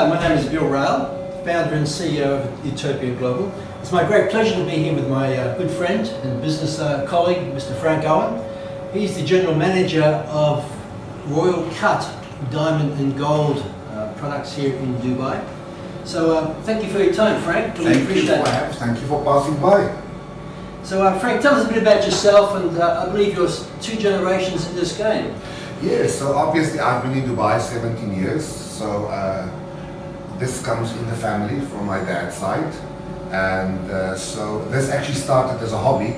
Hi, my name is Bill Rale, founder and CEO of Utopian Global. It's my great pleasure to be here with my good friend and business colleague, Mr. Frank Owen. He's the general manager of Royal Cut Diamond and Gold products here in Dubai. So thank you for your time, Frank. Thank you for passing by. So Frank, tell us a bit about yourself, and I believe you're 2 generations in this game. Yes, so obviously I've been in Dubai 17 years, so this comes in the family from my dad's side, and so this actually started as a hobby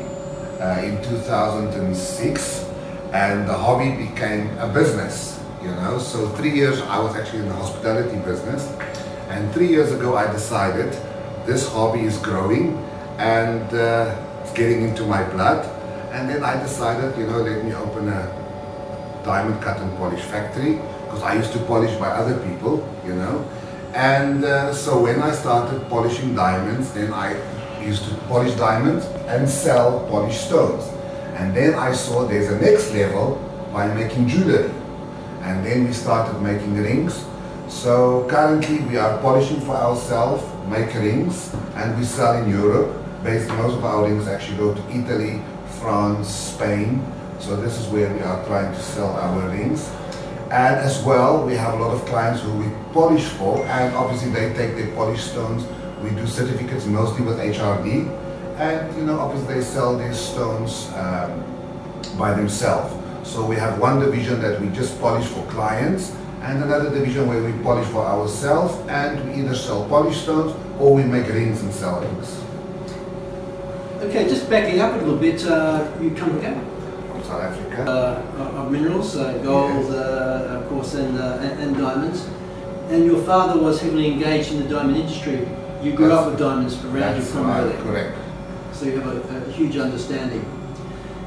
in 2006, and the hobby became a business, you know. So 3 years I was actually in the hospitality business, and 3 years ago I decided this hobby is growing and it's getting into my blood, and then I decided, you know, let me open a diamond cut and polish factory, because I used to polish by other people, you know. And so when I started polishing diamonds, then I used to polish diamonds and sell polished stones. And then I saw there's a next level by making jewelry. And then we started making rings. So currently we are polishing for ourselves, make rings, and we sell in Europe. Basically most of our rings actually go to Italy, France, Spain. So this is where we are trying to sell our rings. And as well, we have a lot of clients who we polish for, and obviously they take their polished stones. We do certificates mostly with HRD, and you know, obviously they sell these stones by themselves. So we have one division that we just polish for clients, and another division where we polish for ourselves, and we either sell polished stones or we make rings and sell rings. Okay, just backing up a little bit, you come again? South Africa. Of minerals, gold, yeah. Of course, and diamonds. And your father was heavily engaged in the diamond industry. You grew up with diamonds around you primarily. Correct. So you have a huge understanding.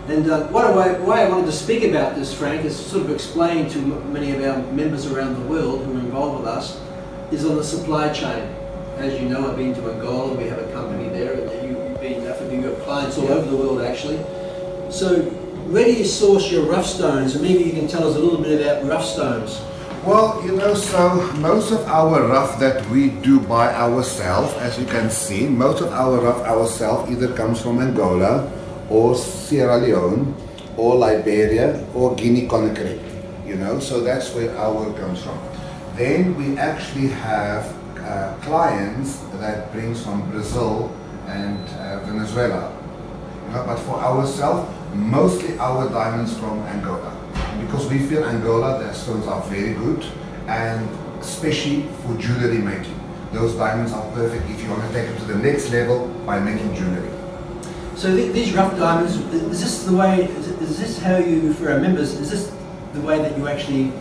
And why I wanted to speak about this, Frank, is sort of explain to many of our members around the world who are involved with us, is on the supply chain. As you know, I've been to Angola, we have a company there, and you've been in Africa, you have clients all over the world actually. So where do you source your rough stones? And maybe you can tell us a little bit about rough stones. Well, you know, so most of our rough that we do by ourselves, as you can see, most of our rough ourselves either comes from Angola or Sierra Leone or Liberia or Guinea-Conakry, you know, so that's where our comes from. Then we actually have clients that brings from Brazil and Venezuela, you know, but for ourselves, mostly our diamonds from Angola, because we feel Angola, their stones are very good, and especially for jewelry making. Those diamonds are perfect if you want to take it to the next level by making jewelry. So these rough diamonds, is this the way, is this how you, for our members, is this the way that you actually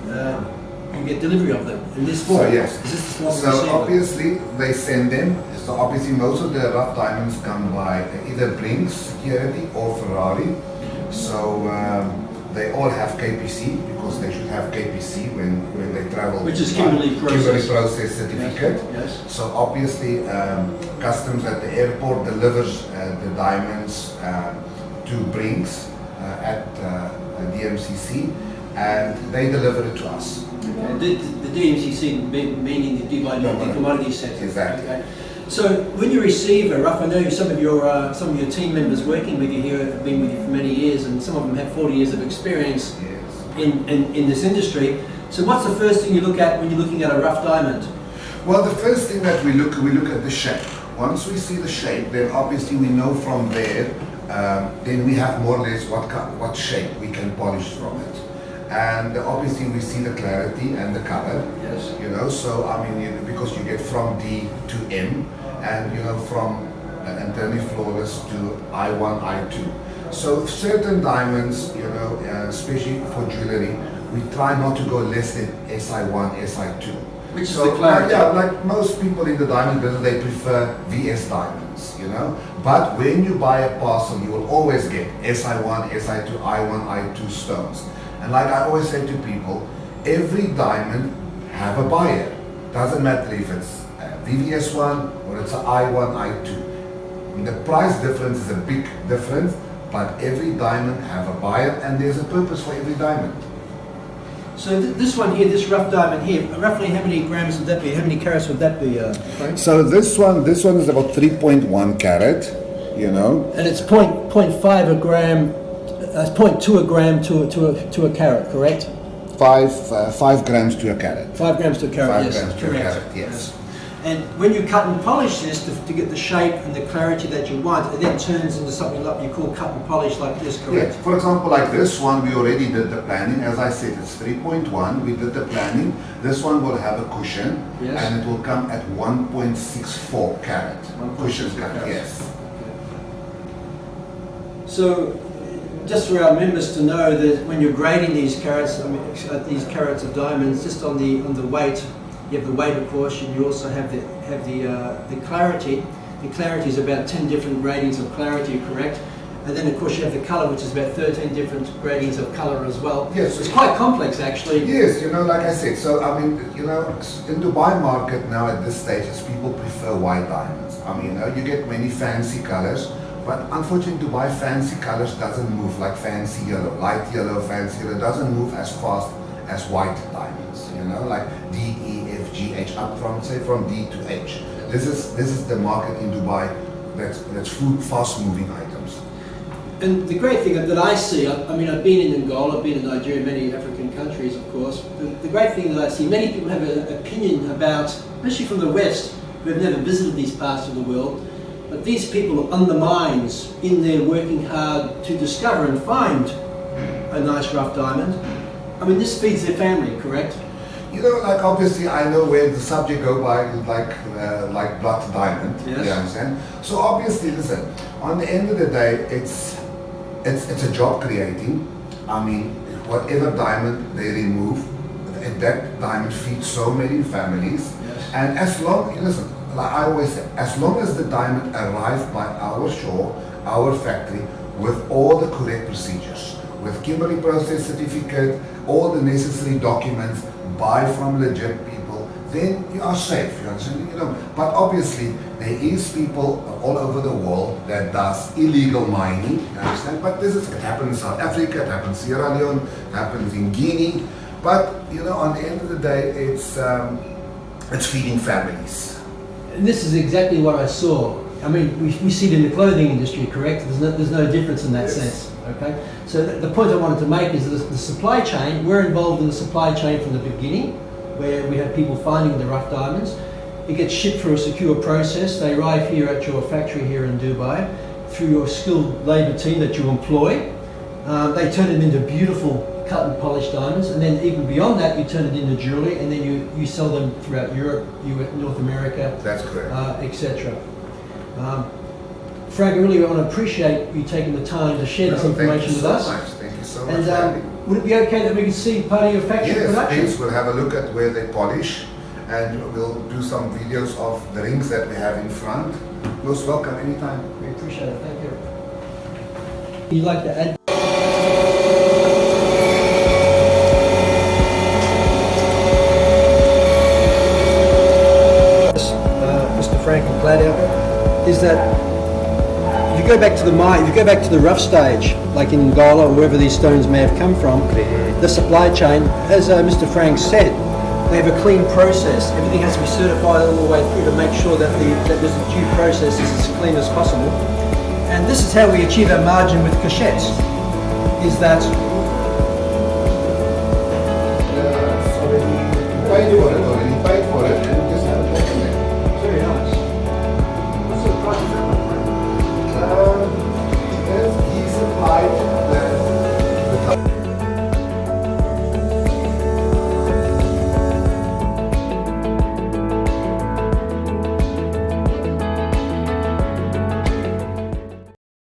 you get delivery of them in this form? So yes, is this the so obviously they send them. So obviously most of the rough diamonds come by either Brinks Security or Ferrari. So they all have KPC, because they should have KPC when they travel. Which is Kimberley Process certificate. Yes. So obviously customs at the airport delivers the diamonds to Brinks at the DMCC, and they deliver it to us. Okay. The DMCC meaning the Dubai Commodities Centre. Exactly. Okay. So when you receive a rough, I know some of your team members working with you here have been with you for many years, and some of them have 40 years of experience in this industry. So what's the first thing you look at when you're looking at a rough diamond? Well, the first thing that we look at the shape. Once we see the shape, then obviously we know from there, then we have more or less what shape we can polish from it. And obviously we see the clarity and the color. Yes. You know, so I mean, because you get from D to M, and you know, from internally flawless to I1, I2. So certain diamonds, you know, especially for jewelry, we try not to go less than SI1, SI2. Which is the clarity? Yeah, like most people in the diamond business, they prefer VS diamonds, you know. But when you buy a parcel, you will always get SI1, SI2, I1, I2 stones. And like I always say to people, every diamond have a buyer. Doesn't matter if it's a VVS1 or it's an I1, I2. And the price difference is a big difference, but every diamond have a buyer, and there's a purpose for every diamond. So this one here, this rough diamond here, roughly how many grams would that be? How many carats would that be, Frank? So this one is about 3.1 carat, you know. And it's 0.5 a gram, 0.2 a gram to a carat, correct? 5 grams to a carat. 5 grams to a carat, 5 yes, grams to a correct. carat, yes. And when you cut and polish this to get the shape and the clarity that you want, it then turns into something like you call cut and polish like this, correct? Yeah. For example, like this one, we already did the planning. As I said, it's 3.1. We did the planning. This one will have a cushion, Yes. and it will come at 1.64 carat. 1.64 Cushion cut, carats. yes. So, just for our members to know that when you're grading these carats, these carats of diamonds, just on the weight, you have the weight, of course, and you also have the clarity. The clarity is about 10 different gradings of clarity, correct? And then, of course, you have the color, which is about 13 different gradings of color as well. Yes. It's quite complex, actually. Yes, you know, like I said, so I mean, you know, in Dubai market now at this stage, is people prefer white diamonds. I mean, you get many fancy colors, but unfortunately, Dubai fancy colors doesn't move like fancy yellow, light yellow, fancy yellow, doesn't move as fast as white diamonds. You know, like D, E, F, G, H, up from say from D to H. This is the market in Dubai that's fast moving items. And the great thing that I see, I mean, I've been in Angola, I've been in Nigeria, many African countries, of course. The great thing that I see, many people have an opinion about, especially from the West, who have never visited these parts of the world, but these people are undermines in their working hard to discover and find a nice rough diamond. I mean, this feeds their family, correct? You know, like obviously I know where the subject go by like blood diamond. Yes. You understand? So obviously, listen, on the end of the day, it's a job creating. I mean, whatever diamond they remove, that diamond feeds so many families. Yes. And as long, listen, like I always say, as long as the diamond arrives by our shore, our factory, with all the correct procedures, with Kimberley process certificate, all the necessary documents, buy from legit people, then you are safe, you understand? You know, but obviously there is people all over the world that does illegal mining, you understand? But it happens in South Africa, it happens in Sierra Leone, it happens in Guinea. But you know, on the end of the day, it's feeding families. And this is exactly what I saw. I mean, we see it in the clothing industry, correct? There's no difference in that Yes. sense. Okay. So the point I wanted to make is that the supply chain. We're involved in the supply chain from the beginning, where we have people finding the rough diamonds. It gets shipped through a secure process. They arrive here at your factory here in Dubai through your skilled labour team that you employ. They turn it into beautiful cut and polished diamonds, and then even beyond that, you turn it into jewellery, and then you sell them throughout Europe, North America. That's correct. Etc. Frank, I really want to appreciate you taking the time to share this information with us. Thank you so much. And would it be okay that we can see part of your factory production? Yes, please. We'll have a look at where they polish, and we'll do some videos of the rings that we have in front. Most welcome anytime. We appreciate it. Thank you. You'd like to add? Mr. Frank and Claudia, is that if you go back to the mine, if you go back to the rough stage, like in Angola or wherever these stones may have come from, the supply chain, as Mr. Frank said, they have a clean process. Everything has to be certified all the way through to make sure that the due process is as clean as possible. And this is how we achieve our margin with CASHETS, is that... Why do